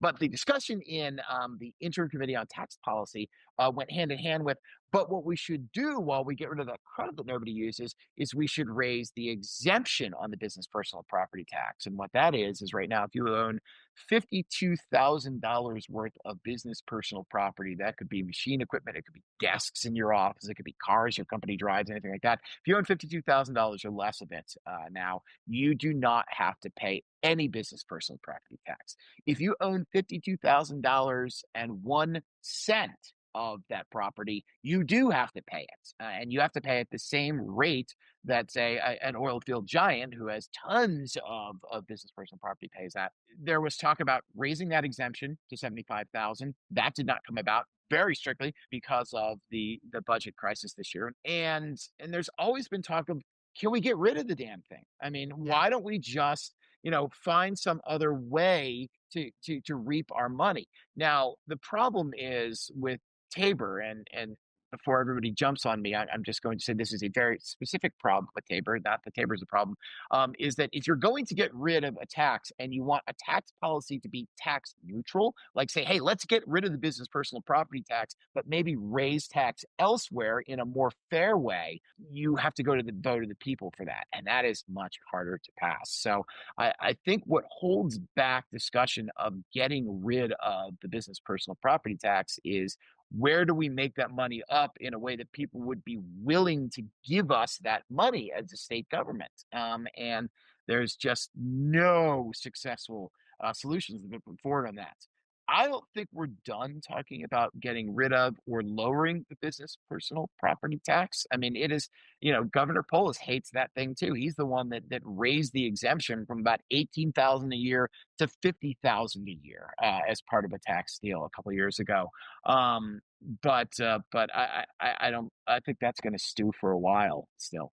But the discussion in the interim committee on tax policy went hand in hand with, but what we should do while we get rid of that credit that nobody uses is we should raise the exemption on the business personal property tax. And what that is right now, if you own $52,000 worth of business personal property, that could be machine equipment, it could be desks in your office, it could be cars your company drives, anything like that. If you own $52,000 or less of it now, you do not have to pay any business personal property tax. If you own $52,000 and 1 cent of that property, you do have to pay it. And you have to pay at the same rate that, say, an oil field giant who has tons of business personal property pays that. There was talk about raising that exemption to 75,000. That did not come about very strictly because of the budget crisis this year. And there's always been talk of, can we get rid of the damn thing? I mean, Yeah. why don't we just find some other way to reap our money. Now, the problem is with Tabor, and before everybody jumps on me, I'm just going to say this is a very specific problem with Tabor, not that Tabor is a problem, is that if you're going to get rid of a tax and you want a tax policy to be tax neutral, like say, hey, let's get rid of the business personal property tax, but maybe raise tax elsewhere in a more fair way, you have to go to the vote of the people for that. And that is much harder to pass. So I think what holds back discussion of getting rid of the business personal property tax is, where do we make that money up in a way that people would be willing to give us that money as a state government? And there's just no successful solutions that have been put forward on that. I don't think we're done talking about getting rid of or lowering the business personal property tax. I mean, it is, Governor Polis hates that thing too. He's the one that raised the exemption from about 18,000 a year to 50,000 a year as part of a tax deal a couple of years ago. But I don't. I think that's going to stew for a while still.